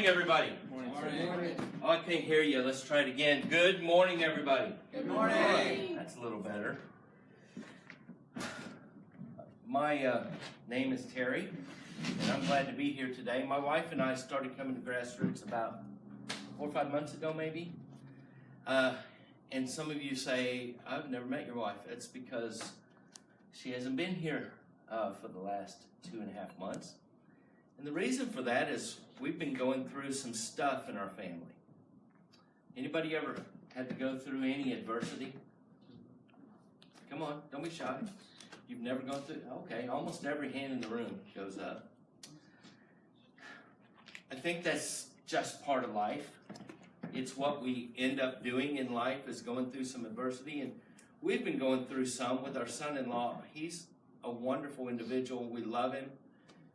morning, everybody. Morning. Morning. Oh, I can't hear you. Let's try it again. Good morning, everybody. Good morning. That's a little better. My name is Terry, and I'm glad to be here today. My wife and I started coming to Grassroots about 4 or 5 months ago, maybe. And some of you say, I've never met your wife. It's because she hasn't been here for the last 2.5 months. And the reason for that is we've been going through some stuff in our family. Anybody ever had to go through any adversity? Come on, don't be shy. You've never gone through? Okay, almost every hand in the room goes up. I think that's just part of life. It's what we end up doing in life, is going through some adversity. And we've been going through some with our son-in-law. He's a wonderful individual. We love him.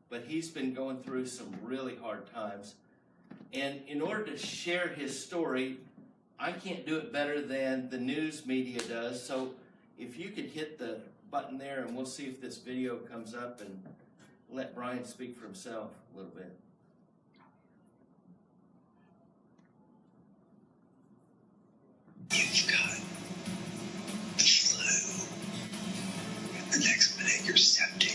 But he's been going through some really hard times. And in order to share his story, I can't do it better than the news media does. So if you could hit the button there, and we'll see if this video comes up, and let Brian speak for himself a little bit. You've got the flu. The next minute you're septic.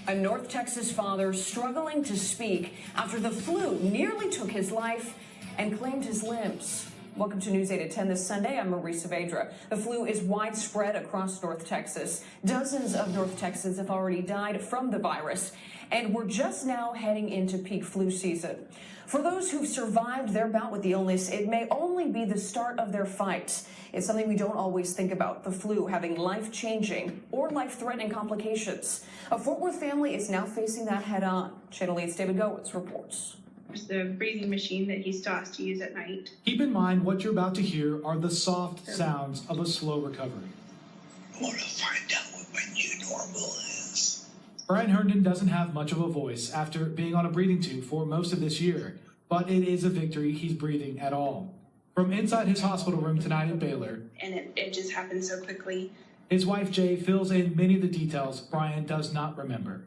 A North Texas father struggling to speak after the flu nearly took his life and claimed his limbs. Welcome to News 8 at 10 this Sunday. I'm Marie Saavedra. The flu is widespread across North Texas. Dozens of North Texans have already died from the virus, and we're just now heading into peak flu season. For those who've survived their bout with the illness, it may only be the start of their fight. It's something we don't always think about, the flu having life-changing or life-threatening complications. A Fort Worth family is now facing that head-on. Channel 8's David Goetz reports. There's the breathing machine that he still has to use at night. Keep in mind what you're about to hear are the soft sounds of a slow recovery. I want to find out what my new normal is. Brian Herndon doesn't have much of a voice after being on a breathing tube for most of this year, but it is a victory he's breathing at all. From inside his hospital room tonight in Baylor, And it just happened so quickly. his wife Jay fills in many of the details Brian does not remember.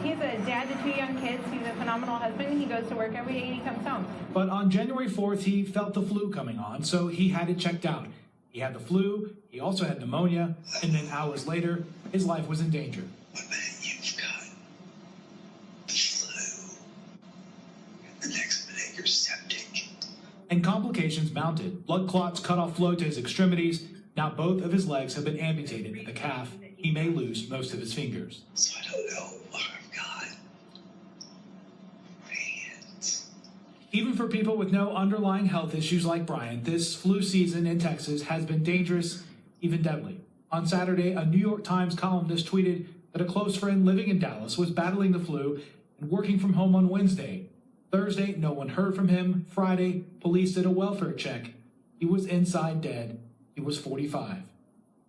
He's a dad to 2 young kids. He's a phenomenal husband. He goes to work every day and he comes home. But on January 4th, he felt the flu coming on, so he had it checked out. He had the flu, he also had pneumonia, and then hours later, his life was in danger. One minute you've got the flu. The next minute you're septic. And complications mounted. Blood clots cut off flow to his extremities. Now both of his legs have been amputated. The calf, he may lose most of his fingers. So I don't know what I've got. Hands. Even for people with no underlying health issues like Brian, this flu season in Texas has been dangerous, even deadly. On Saturday, a New York Times columnist tweeted that a close friend living in Dallas was battling the flu and working from home on Wednesday. Thursday, no one heard from him. Friday, police did a welfare check. He was inside dead. He was 45.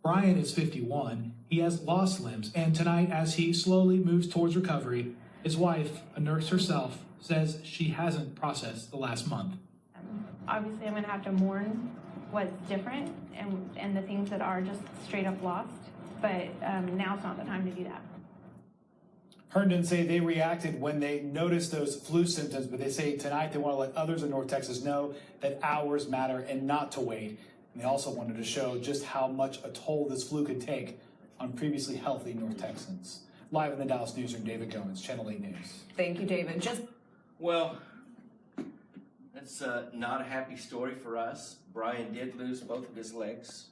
Brian is 51. He has lost limbs, and tonight, as he slowly moves towards recovery, his wife, a nurse herself, says she hasn't processed the last month. Obviously, I'm going to have to mourn what's different and the things that are just straight up lost. But now's not the time to do that. Herndon say they reacted when they noticed those flu symptoms, but they say tonight they want to let others in North Texas know that hours matter and not to wait. And they also wanted to show just how much a toll this flu could take on previously healthy North Texans. Live in the Dallas newsroom, David Goins, Channel 8 News. Thank you, David. Well, that's not a happy story for us. Brian did lose both of his legs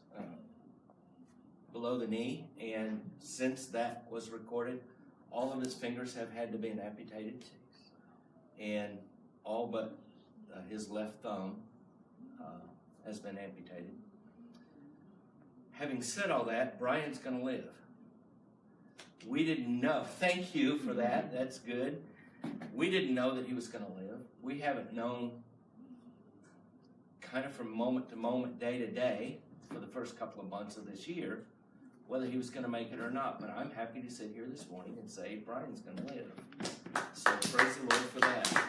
below the knee, and since that was recorded, all of his fingers have had to be amputated, and all but his left thumb has been amputated. Having said all that, Brian's going to live. We didn't know. Thank you for that. That's good. We didn't know that he was going to live. We haven't known kind of from moment to moment, day to day, for the first couple of months of this year, whether he was going to make it or not. But I'm happy to sit here this morning and say Brian's going to live. So praise the Lord for that.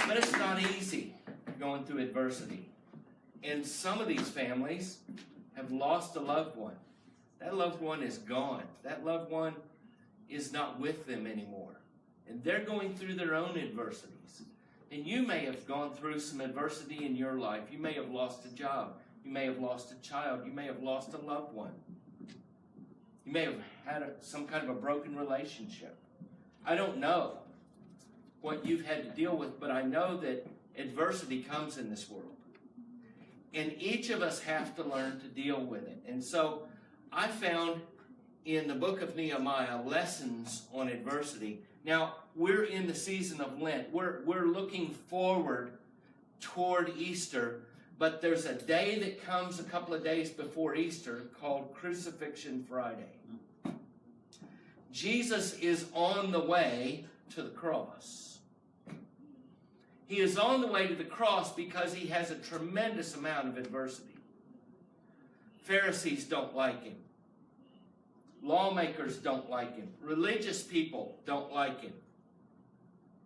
But it's not easy going through adversity. And some of these families have lost a loved one. That loved one is gone. That loved one is not with them anymore. and they're going through their own adversities. And you may have gone through some adversity in your life. You may have lost a job. You may have lost a child. You may have lost a loved one. You may have had some kind of a broken relationship. I don't know what you've had to deal with, but I know that adversity comes in this world. And each of us have to learn to deal with it. And so I found in the book of Nehemiah lessons on adversity. Now, we're in the season of Lent. We're looking forward toward Easter, but there's a day that comes a couple of days before Easter called Crucifixion Friday. Jesus is on the way to the cross. He is on the way to the cross because he has a tremendous amount of adversity. Pharisees don't like him. Lawmakers don't like him. Religious people don't like him.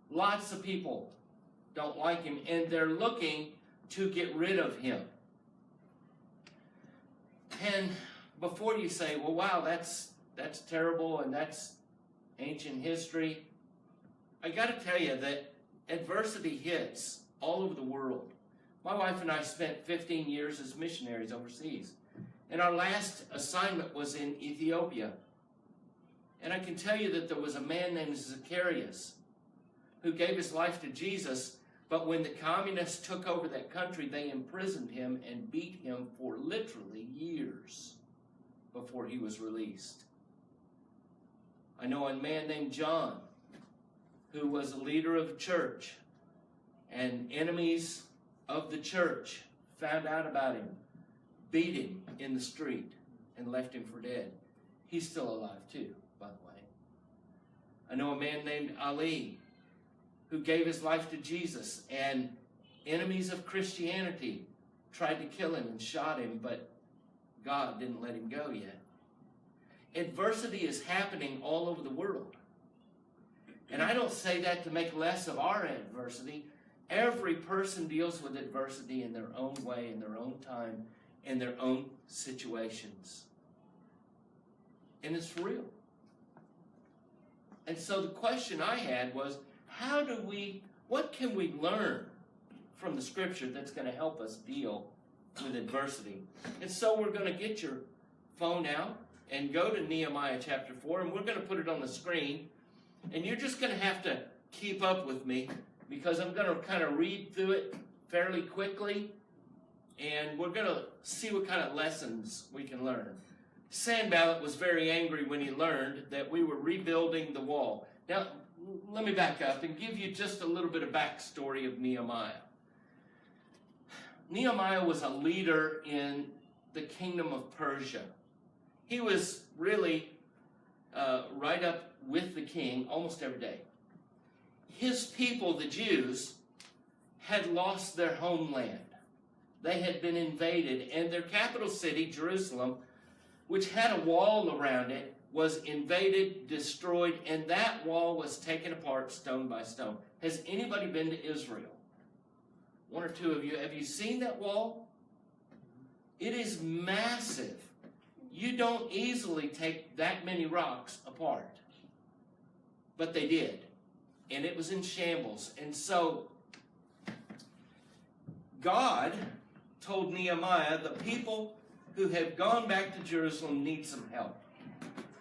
Lots of people don't like him, and they're looking to get rid of him. And before you say, well, wow, that's terrible and that's ancient history, I got to tell you that adversity hits all over the world. My wife and I spent 15 years as missionaries overseas. And our last assignment was in Ethiopia. And I can tell you that there was a man named Zacchaeus who gave his life to Jesus, but when the communists took over that country, they imprisoned him and beat him for literally years before he was released. I know a man named John who was a leader of a church, and enemies of the church found out about him, beat him in the street, and left him for dead. He's still alive too, by the way. I know a man named Ali who gave his life to Jesus, and enemies of Christianity tried to kill him and shot him, but God didn't let him go yet. Adversity is happening all over the world. And I don't say that to make less of our adversity. Every person deals with adversity in their own way, in their own time, in their own situations. And it's real. And so the question I had was, what can we learn from the scripture that's going to help us deal with adversity? And so we're going to get your phone out and go to Nehemiah chapter 4, and we're going to put it on the screen. And you're just going to have to keep up with me because I'm going to kind of read through it fairly quickly, and we're going to see what kind of lessons we can learn. Sanballat was very angry when he learned that we were rebuilding the wall. Now, let me back up and give you just a little bit of backstory of Nehemiah. Nehemiah was a leader in the kingdom of Persia. He was really right up with the king almost every day. His people, the Jews, had lost their homeland. They had been invaded, and their capital city, Jerusalem, which had a wall around it, was invaded, destroyed, and that wall was taken apart stone by stone. Has anybody been to Israel? One or two of you. Have you seen that wall? It is massive. You don't easily take that many rocks apart. But they did. And it was in shambles. And so God told Nehemiah, the people who have gone back to Jerusalem need some help.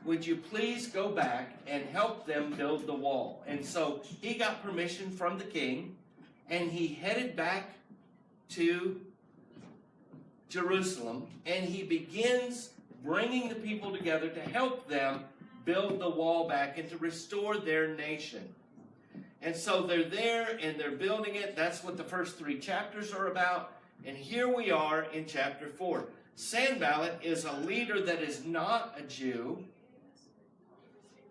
Would you please go back and help them build the wall? And so he got permission from the king, and he headed back to Jerusalem, and he begins bringing the people together to help them build the wall back and to restore their nation. And so they're there and they're building it. That's what the first 3 chapters are about. And here we are in chapter 4. Sanballat is a leader that is not a Jew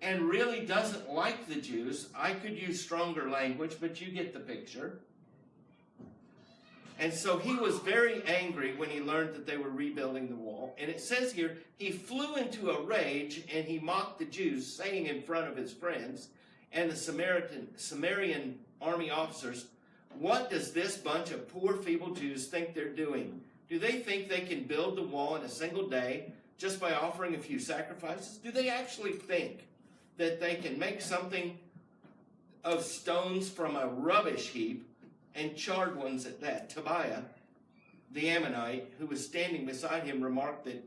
and really doesn't like the Jews. I could use stronger language, but you get the picture. And so he was very angry when he learned that they were rebuilding the wall. And it says here, he flew into a rage and he mocked the Jews, saying in front of his friends and the Samaritan army officers, "What does this bunch of poor, feeble Jews think they're doing? Do they think they can build the wall in a single day just by offering a few sacrifices? Do they actually think that they can make something of stones from a rubbish heap, and charred ones at that. Tobiah, the Ammonite, who was standing beside him, remarked that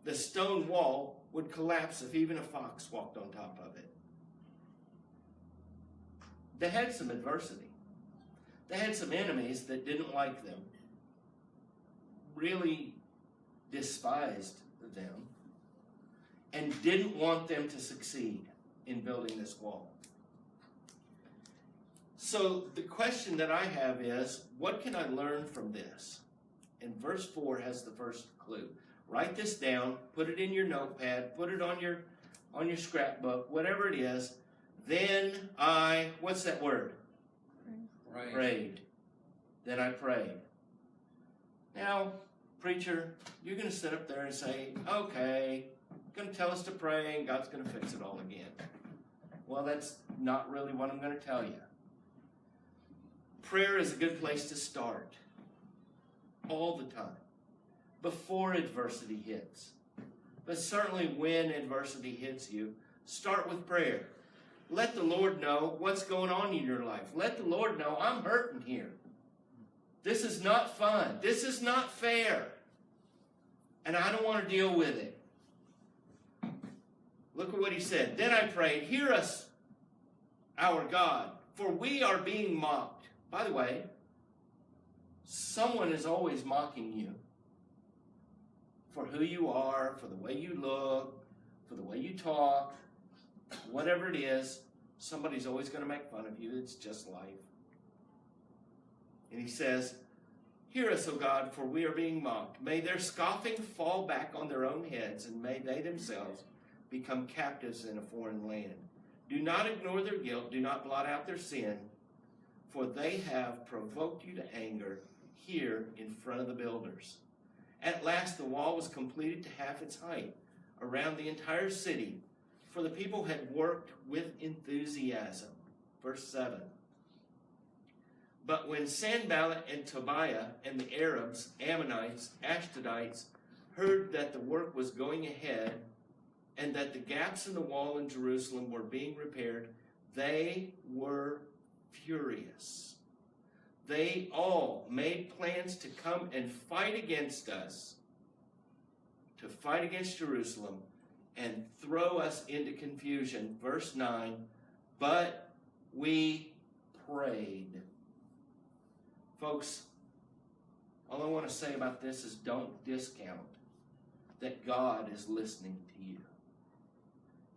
the stone wall would collapse if even a fox walked on top of it. They had some adversity. They had some enemies that didn't like them, really despised them, and didn't want them to succeed in building this wall. So the question that I have is, what can I learn from this? And verse 4 has the first clue. Write this down, put it in your notepad, put it on your scrapbook, whatever it is. Then I, what's that word? Prayed. Then I prayed. Now, preacher, you're going to sit up there and say, okay, you're going to tell us to pray and God's going to fix it all again. Well, that's not really what I'm going to tell you. Prayer is a good place to start all the time, before adversity hits. But certainly when adversity hits you, start with prayer. Let the Lord know what's going on in your life. Let the Lord know, I'm hurting here. This is not fun. This is not fair. And I don't want to deal with it. Look at what he said. Then I prayed, hear us, our God, for we are being mocked. By the way, someone is always mocking you for who you are, for the way you look, for the way you talk, whatever it is. Somebody's always going to make fun of you. It's just life. And he says, hear us, O God, for we are being mocked. May their scoffing fall back on their own heads, and may they themselves become captives in a foreign land. Do not ignore their guilt. Do not blot out their sin, for they have provoked you to anger here in front of the builders. At last the wall was completed to half its height around the entire city, for the people had worked with enthusiasm. Verse 7. But when Sanballat and Tobiah and the Arabs, Ammonites, Ashdodites heard that the work was going ahead and that the gaps in the wall in Jerusalem were being repaired, they were furious. They all made plans to come and fight against us, to fight against Jerusalem and throw us into confusion. Verse 9, but we prayed. Folks, all I want to say about this is don't discount that God is listening to you.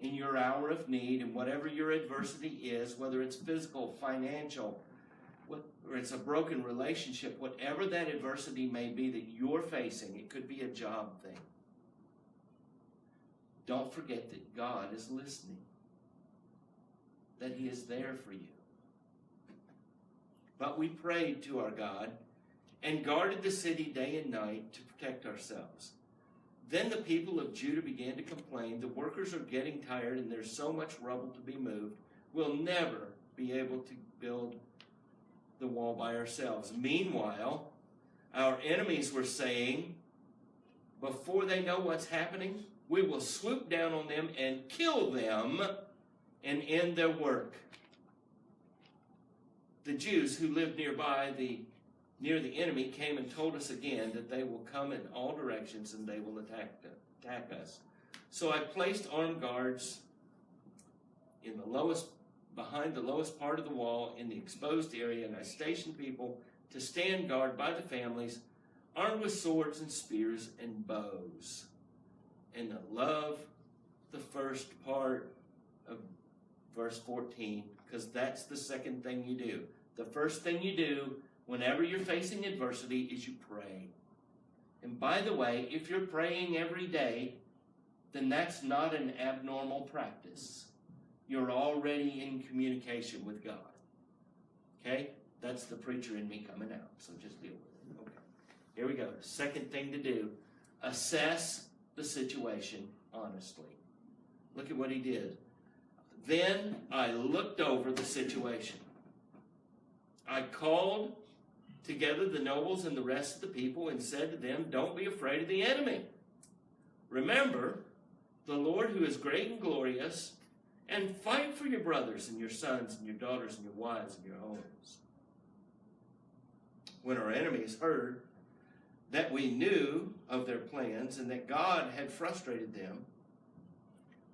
In your hour of need, and whatever your adversity is, whether it's physical, financial, or it's a broken relationship, whatever that adversity may be that you're facing, it could be a job thing. Don't forget that God is listening, that He is there for you. But we prayed to our God and guarded the city day and night to protect ourselves. Then the people of Judah began to complain, the workers are getting tired and there's so much rubble to be moved. We'll never be able to build the wall by ourselves. Meanwhile, our enemies were saying, before they know what's happening, we will swoop down on them and kill them and end their work. The Jews who lived near the enemy came and told us again that they will come in all directions and they will attack us. So I placed armed guards behind the lowest part of the wall in the exposed area, and I stationed people to stand guard by the families, armed with swords and spears and bows. And I love the first part of verse 14, because that's the second thing you do. The first thing you do whenever you're facing adversity is you pray. And by the way, if you're praying every day, then that's not an abnormal practice. You're already in communication with God. Okay? That's the preacher in me coming out, so just deal with it. Okay. Here we go. Second thing to do, assess the situation honestly. Look at what he did. Then I looked over the situation. I called together the nobles and the rest of the people and said to them, don't be afraid of the enemy. Remember, the Lord who is great and glorious and fight for your brothers and your sons and your daughters and your wives and your homes. When our enemies heard that we knew of their plans and that God had frustrated them,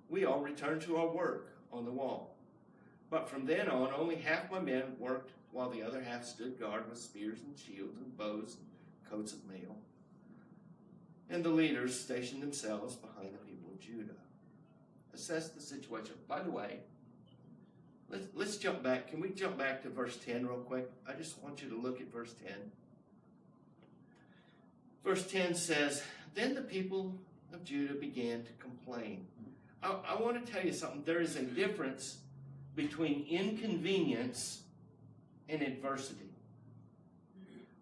we all returned to our work on the wall. But from then on, only half my men worked, while the other half stood guard with spears and shields and bows and coats of mail. And the leaders stationed themselves behind the people of Judah. Assess the situation. By the way, let's jump back. Can we jump back to verse 10 real quick? I just want you to look at verse 10. Verse 10 says, then the people of Judah began to complain. I want to tell you something. There is a difference between inconvenience and adversity.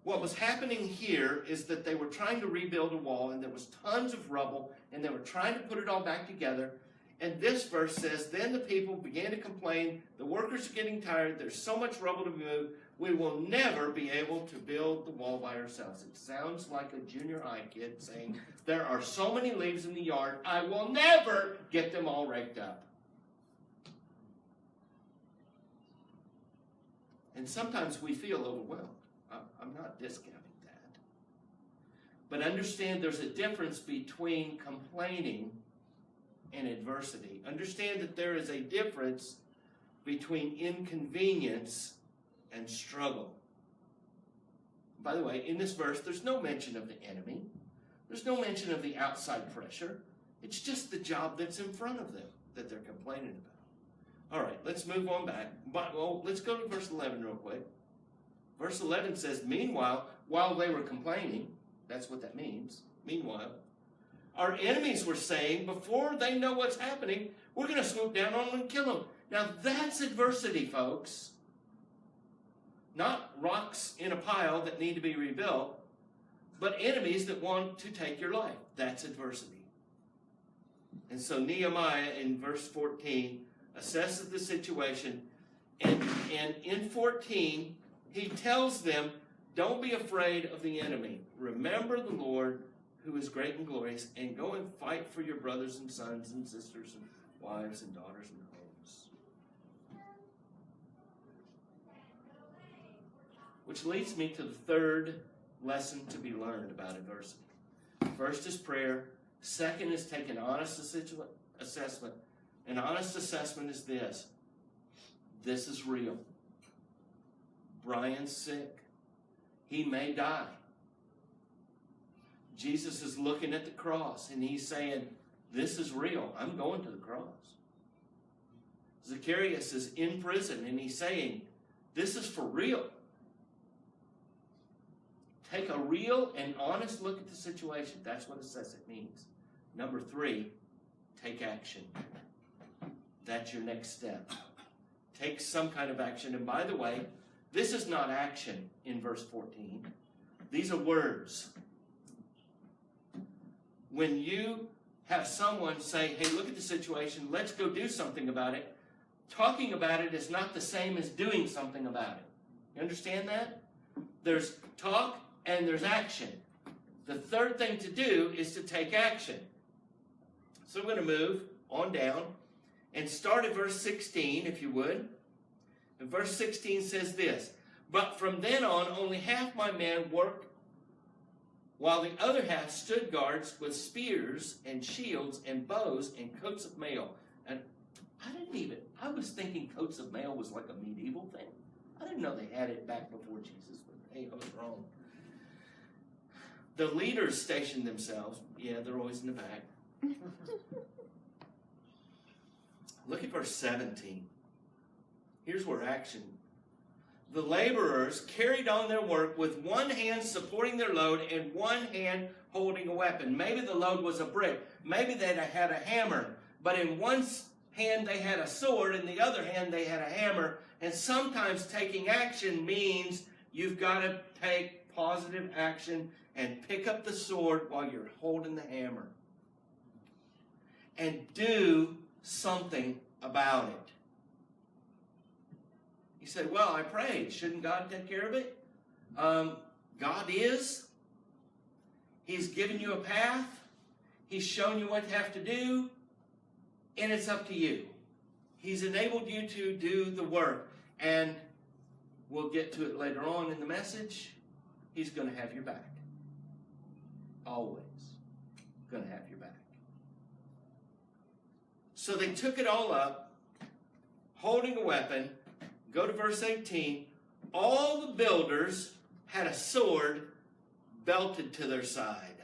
What was happening here is that they were trying to rebuild a wall, and there was tons of rubble, and they were trying to put it all back together. And this verse says, then the people began to complain, the workers are getting tired, there's so much rubble to move, we will never be able to build the wall by ourselves. It sounds like a junior high kid saying, there are so many leaves in the yard, I will never get them all raked up. And sometimes we feel overwhelmed. I'm not discounting that. But understand there's a difference between complaining and adversity. Understand that there is a difference between inconvenience and struggle. By the way, in this verse, there's no mention of the enemy. There's no mention of the outside pressure. It's just the job that's in front of them that they're complaining about. All right, let's move on back. Well, let's go to verse 11 real quick. Verse 11 says, meanwhile, while they were complaining, that's what that means, meanwhile, our enemies were saying, before they know what's happening, we're going to swoop down on them and kill them. Now, that's adversity, folks. Not rocks in a pile that need to be rebuilt, but enemies that want to take your life. That's adversity. And so Nehemiah, in verse 14, assesses the situation, and in 14, he tells them, don't be afraid of the enemy. Remember the Lord, who is great and glorious, and go and fight for your brothers and sons and sisters and wives and daughters and homes. Which leads me to the third lesson to be learned about adversity. First is prayer. Second is take an honest assessment. An honest assessment is this. This is real. Brian's sick. He may die. Jesus is looking at the cross and he's saying, this is real. I'm going to the cross. Zacchaeus is in prison and he's saying, this is for real. Take a real and honest look at the situation. That's what assessment means. Number 3, take action. That's your next step. Take some kind of action. And by the way, this is not action in verse 14. These are words. When you have someone say, hey, look at the situation, let's go do something about it, talking about it is not the same as doing something about it. You understand that? There's talk and there's action. The third thing to do is to take action. So I'm going to move on down and start at verse 16, if you would. And verse 16 says this, but from then on, only half my men worked, while the other half stood guards with spears and shields and bows and coats of mail. And I was thinking coats of mail was like a medieval thing. I didn't know they had it back before Jesus, but hey, I was wrong. The leaders stationed themselves. Yeah, they're always in the back. Look at verse 17. Here's where action. The laborers carried on their work with one hand supporting their load and one hand holding a weapon. Maybe the load was a brick. Maybe they had a hammer. But in one hand they had a sword, in the other hand they had a hammer. And sometimes taking action means you've got to take positive action and pick up the sword while you're holding the hammer. And do something about it. You say, well, I prayed. Shouldn't God take care of it? God is. He's given you a path. He's shown you what you have to do. And it's up to you. He's enabled you to do the work. And we'll get to it later on in the message. He's going to have your back. Always going to have your back. So they took it all up, holding a weapon. Go to verse 18. All the builders had a sword belted to their side.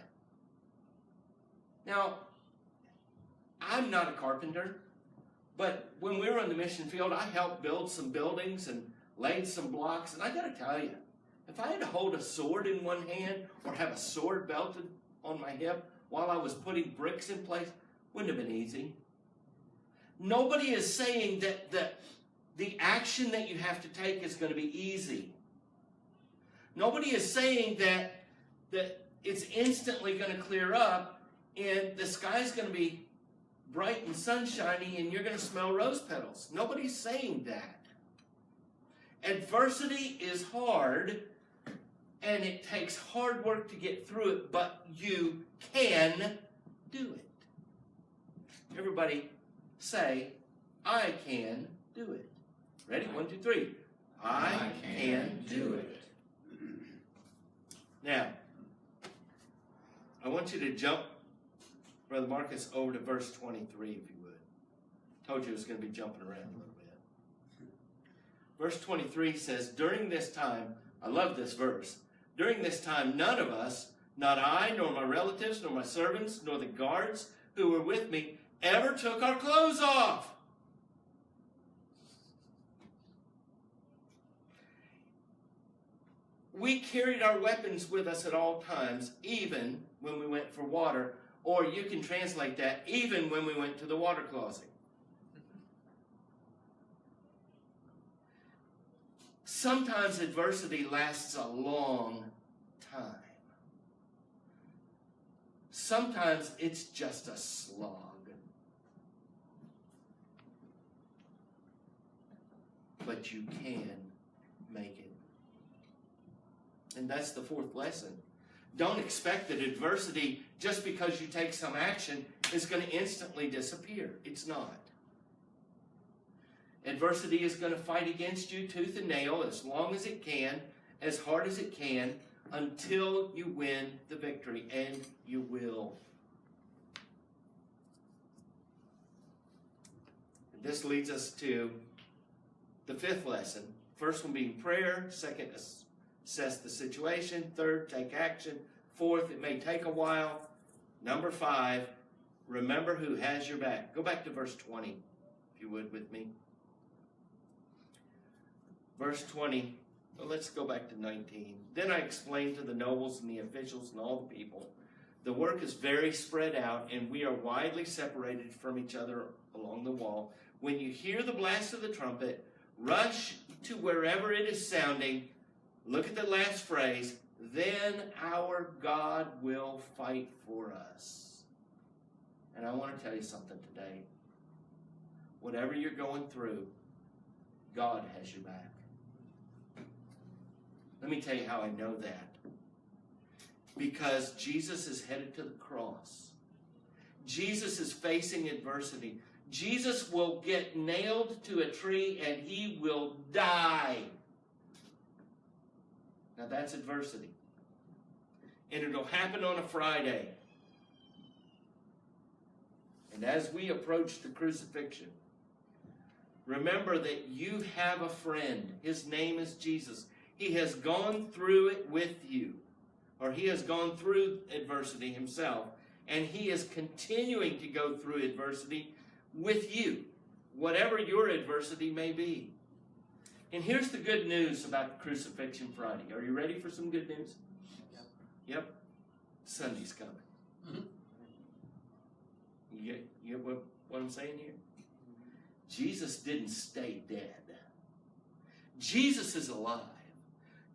Now, I'm not a carpenter, but when we were on the mission field, I helped build some buildings and laid some blocks. And I got to tell you, if I had to hold a sword in one hand or have a sword belted on my hip while I was putting bricks in place, wouldn't have been easy. Nobody is saying that the action that you have to take is going to be easy. Nobody is saying that it's instantly going to clear up and the sky's going to be bright and sunshiny and you're going to smell rose petals. Nobody's saying that. Adversity is hard and it takes hard work to get through it, but you can do it. Everybody say, I can do it. Ready? 1, 2, 3. I can do it. Now, I want you to jump, Brother Marcus, over to verse 23, if you would. Told you it was going to be jumping around a little bit. Verse 23 says, during this time, I love this verse, during this time none of us, not I, nor my relatives, nor my servants, nor the guards who were with me, ever took our clothes off. We carried our weapons with us at all times, even when we went for water, or you can translate that, even when we went to the water closet. Sometimes adversity lasts a long time. Sometimes it's just a slog. But you can make it. And that's the fourth lesson. Don't expect that adversity, just because you take some action, is going to instantly disappear. It's not. Adversity is going to fight against you tooth and nail as long as it can, as hard as it can, until you win the victory, and you will. And this leads us to the fifth lesson. First one being prayer. Second, assess the situation. Third, take action. Fourth, it may take a while. Number 5, remember who has your back. Go back to verse 20, if you would, with me. Verse 20, well, let's go back to 19. Then I explained to the nobles and the officials and all the people, the work is very spread out, and we are widely separated from each other along the wall. When you hear the blast of the trumpet, rush to wherever it is sounding. Look at the last phrase. Then our God will fight for us. And I want to tell you something today. Whatever you're going through, God has your back. Let me tell you how I know that. Because Jesus is headed to the cross. Jesus is facing adversity. Jesus will get nailed to a tree and he will die. Now that's adversity. And it'll happen on a Friday. And as we approach the crucifixion, remember that you have a friend. His name is Jesus. He has gone through it with you. Or he has gone through adversity himself. And he is continuing to go through adversity with you. Whatever your adversity may be. And here's the good news about Crucifixion Friday. Are you ready for some good news? Yep. Sunday's coming. Mm-hmm. You get what I'm saying here? Jesus didn't stay dead. Jesus is alive.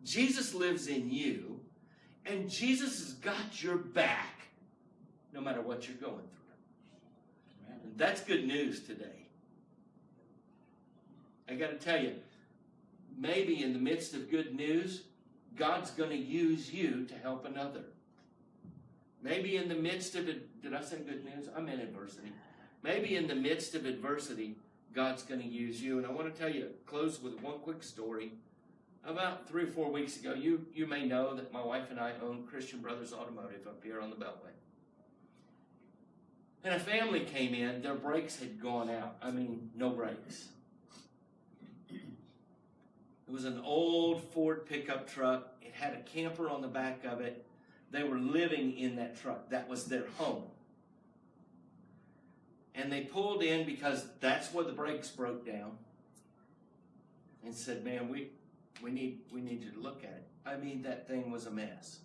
Jesus lives in you. And Jesus has got your back no matter what you're going through. And that's good news today. I got to tell you, maybe in the midst of good news, God's going to use you to help another. Maybe in the midst of it, did I say good news? I meant adversity. Maybe in the midst of adversity, God's going to use you. And I want to tell you, close with one quick story. About 3 or 4 weeks ago, you may know that my wife and I own Christian Brothers Automotive up here on the Beltway. And a family came in, their brakes had gone out. I mean, no brakes. It was an old Ford pickup truck. It had a camper on the back of it. They were living in that truck. That was their home. And they pulled in because that's where the brakes broke down. And said, man, we need you to look at it. I mean, that thing was a mess.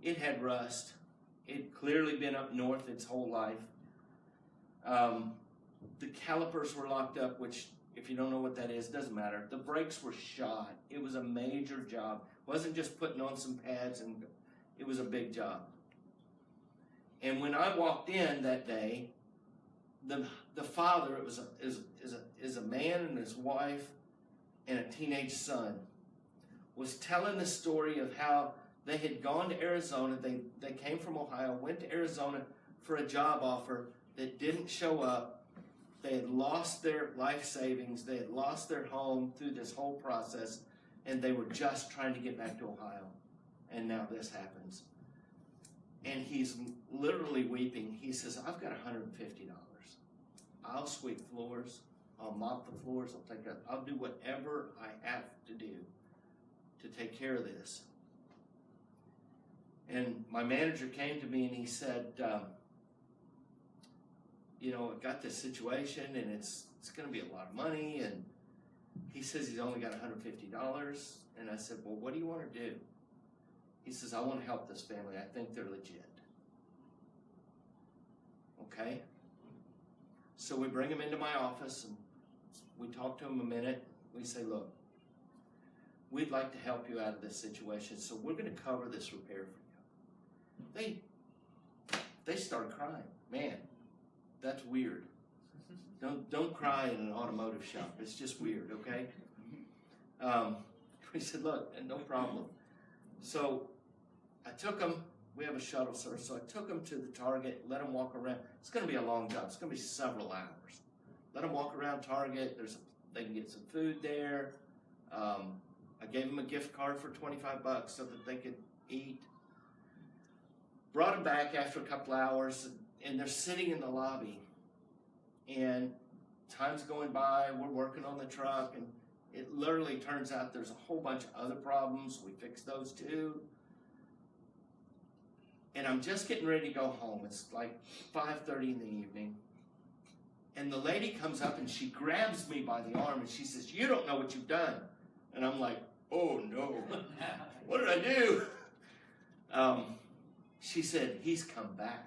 It had rust. It'd clearly been up north its whole life. The calipers were locked up, which, if you don't know what that is, doesn't matter. The brakes were shot. It was a major job. It wasn't just putting on some pads, and it was a big job. And when I walked in that day, the father, is a man and his wife and a teenage son, was telling the story of how they had gone to Arizona. They came from Ohio, went to Arizona for a job offer that didn't show up. They had lost their life savings. They had lost their home through this whole process, and they were just trying to get back to Ohio. And now this happens. And he's literally weeping. He says, I've got $150. I'll sweep floors. I'll mop the floors. I'll do whatever I have to do to take care of this. And my manager came to me and he said, I got this situation and it's going to be a lot of money. And he says he's only got $150. And I said, well, what do you want to do? He says, I want to help this family. I think they're legit. Okay? So we bring him into my office and we talk to him a minute. We say, look, we'd like to help you out of this situation, so we're going to cover this repair for you. They started crying. Man, that's weird. Don't cry in an automotive shop. It's just weird, okay? We said, look, no problem. So I took him. We have a shuttle service, so I took him to the Target, let him walk around. It's going to be a long job. It's going to be several hours. Let him walk around Target. They can get some food there. I gave him a gift card for $25 so that they could eat. Brought him back after a couple hours, and they're sitting in the lobby. And time's going by. We're working on the truck, and it literally turns out there's a whole bunch of other problems. We fixed those too. And I'm just getting ready to go home. It's like 5:30 in the evening. And the lady comes up and she grabs me by the arm and she says, you don't know what you've done. And I'm like, oh no, what did I do? She said, he's come back.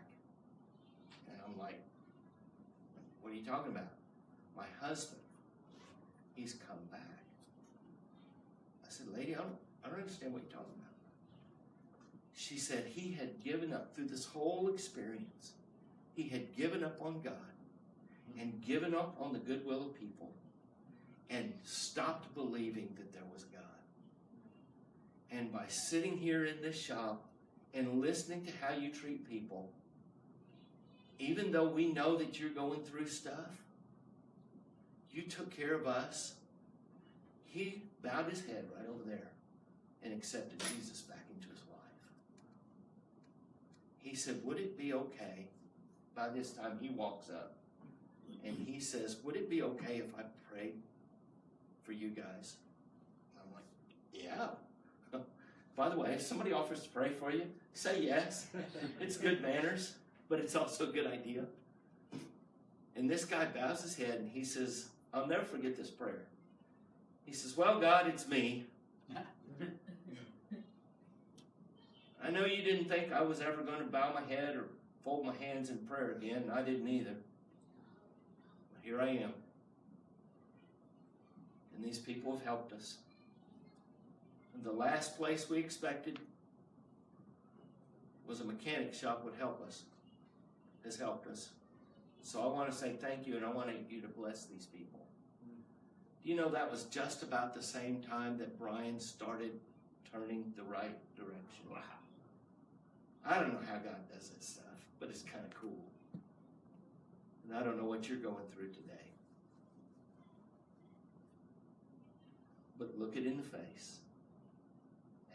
And I'm like, what are you talking about? My husband, he's come back. I said, lady, I don't understand what you're talking about. She said he had given up through this whole experience. He had given up on God and given up on the goodwill of people and stopped believing that there was God. And by sitting here in this shop and listening to how you treat people, even though we know that you're going through stuff, you took care of us. He bowed his head right over there and accepted Jesus back into his life. He said, would it be okay? By this time he walks up and he says, would it be okay if I prayed for you guys? I'm like, yeah. By the way, if somebody offers to pray for you, say yes. It's good manners, but it's also a good idea. And this guy bows his head and he says, I'll never forget this prayer. He says, well, God, it's me. I know you didn't think I was ever going to bow my head or fold my hands in prayer again, and I didn't either. But here I am. And these people have helped us. And the last place we expected was a mechanic shop would help us, has helped us. So I want to say thank you, and I want you to bless these people. Do you know that was just about the same time that Brian started turning the right direction? Wow. I don't know how God does that stuff, but it's kind of cool. And I don't know what you're going through today. look it in the face.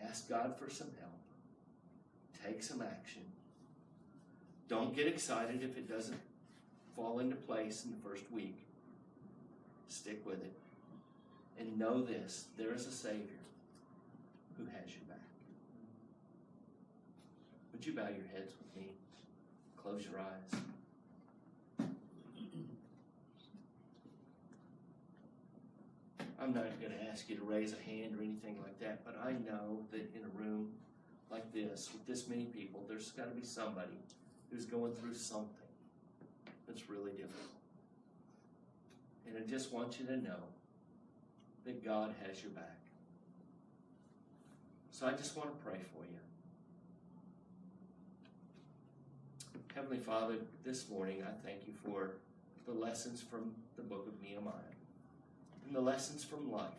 Ask God for some help. Take some action. Don't get excited if it doesn't fall into place in the first week. Stick with it. And know this, there is a Savior who has your back. Would you bow your heads with me? Close your eyes. I'm not going to ask you to raise a hand or anything like that, but I know that in a room like this, with this many people, there's got to be somebody who's going through something that's really difficult. And I just want you to know that God has your back. So I just want to pray for you. Heavenly Father, this morning I thank you for the lessons from the book of Nehemiah and the lessons from life.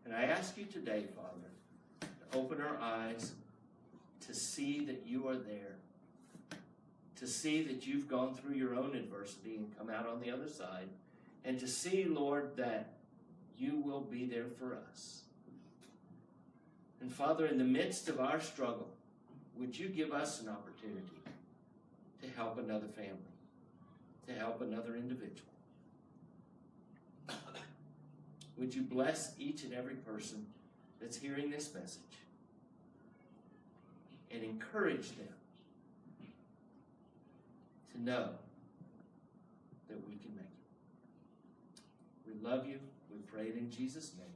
And I ask you today, Father, to open our eyes to see that you are there, to see that you've gone through your own adversity and come out on the other side, and to see, Lord, that you will be there for us. And Father, in the midst of our struggle, would you give us an opportunity to help another family, to help another individual? Would you bless each and every person that's hearing this message and encourage them to know that we can make it. We love you. We pray it in Jesus' name.